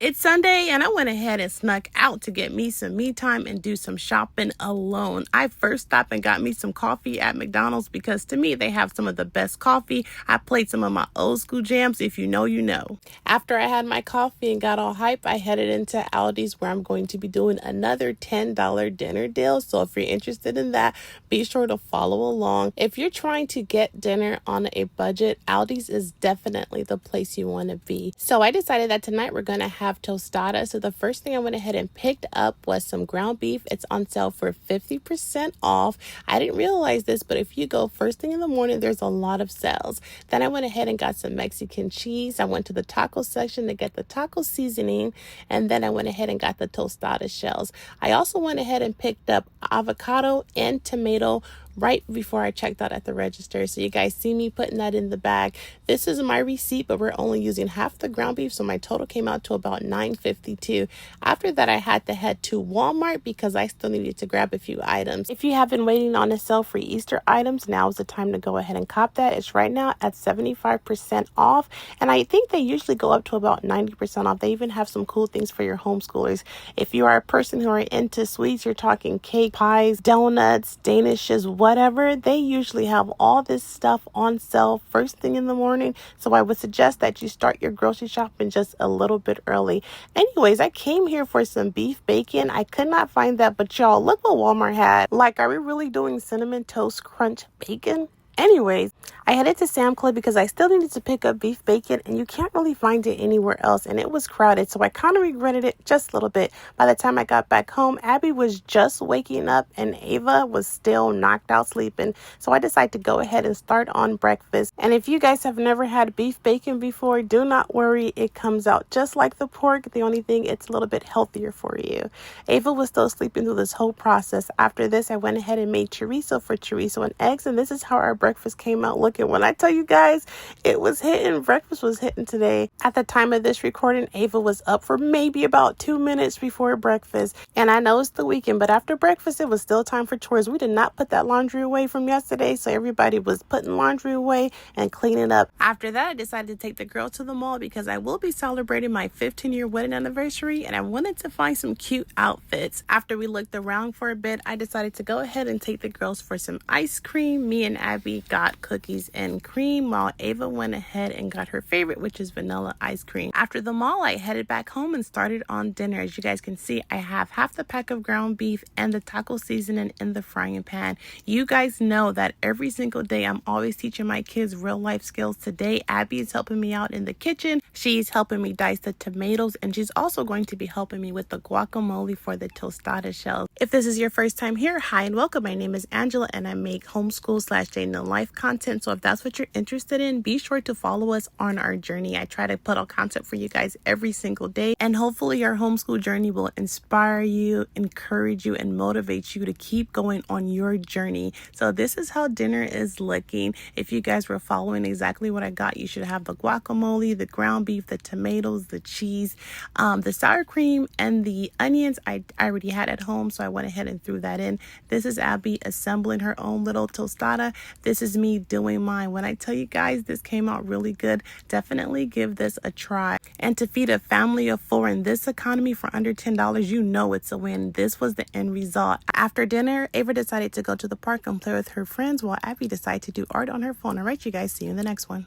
It's Sunday and I went ahead and snuck out to get me some me time and do some shopping alone. I first stopped and got me some coffee at McDonald's because to me they have some of the best coffee. I played some of my old school jams. If you know, you know. After I had my coffee and got all hype, I headed into Aldi's where I'm going to be doing another $10 dinner deal. So if you're interested in that, be sure to follow along. If you're trying to get dinner on a budget, Aldi's is definitely the place you want to be. So I decided that tonight we're going to have tostada. So the first thing I went ahead and picked up was some ground beef. It's on sale for 50% off. I didn't realize this, but if you go first thing in the morning, there's a lot of sales. Then I went ahead and got some Mexican cheese. I went to the taco section to get the taco seasoning, and then I went ahead and got the tostada shells. I also went ahead and picked up avocado and tomato right before I checked out at the register. So you guys see me putting that in the bag. This is my receipt, but we're only using half the ground beef, so my total came out to about $9.52. After that, I had to head to Walmart because I still needed to grab a few items. If you have been waiting on a sale for Easter items, now is the time to go ahead and cop that. It's right now at 75% off, and I think they usually go up to about 90% off. They even have some cool things for your homeschoolers. If you are a person who are into sweets, you're talking cake, pies, donuts, danishes, whatever, they usually have all this stuff on sale first thing in the morning. So I would suggest that you start your grocery shopping just a little bit early. Anyways, I came here for some beef bacon. I could not find that, but y'all, look what Walmart had. Like, are we really doing cinnamon toast crunch bacon? Anyways, I headed to Sam Club because I still needed to pick up beef bacon, and you can't really find it anywhere else, and it was crowded, so I kind of regretted it just a little bit. By the time I got back home, Abby was just waking up and Ava was still knocked out sleeping, so I decided to go ahead and start on breakfast. And if you guys have never had beef bacon before, do not worry, it comes out just like the pork. The only thing, it's a little bit healthier for you. Ava was still sleeping through this whole process. After this, I went ahead and made chorizo for chorizo and eggs, and this is how our breakfast came out looking. When I tell you guys, it was hitting. Breakfast was hitting today. At the time of this recording, Ava was up for maybe about 2 minutes before breakfast. And I know it's the weekend, but after breakfast, it was still time for chores. We did not put that laundry away from yesterday, so everybody was putting laundry away and cleaning up. After that, I decided to take the girls to the mall because I will be celebrating my 15-year wedding anniversary, and I wanted to find some cute outfits. After we looked around for a bit, I decided to go ahead and take the girls for some ice cream. Me and Abby got cookies and cream, while Ava went ahead and got her favorite, which is vanilla ice cream. After the mall, I headed back home and started on dinner. As you guys can see, I have half the pack of ground beef and the taco seasoning in the frying pan. You guys know that every single day I'm always teaching my kids real life skills. Today, Abby is helping me out in the kitchen. She's helping me dice the tomatoes, and she's also going to be helping me with the guacamole for the tostada shells. If this is your first time here, hi and welcome. My name is Angela, and I make homeschool/day in the life content. So if that's what you're interested in, be sure to follow us on our journey. I try to put out content for you guys every single day, and hopefully your homeschool journey will inspire you, encourage you, and motivate you to keep going on your journey. So this is how dinner is looking. If you guys were following exactly what I got, you should have the guacamole, the ground beef, the tomatoes, the cheese, the sour cream, and the onions I already had at home, so I went ahead and threw that in. This is Abby assembling her own little tostada. This is me doing mine. When I tell you guys this came out really good, definitely give this a try. And to feed a family of 4 in this economy for under $10, you know it's a win. This was the end result. After dinner, Ava decided to go to the park and play with her friends, while Abby decided to do art on her phone. All right, you guys, see you in the next one.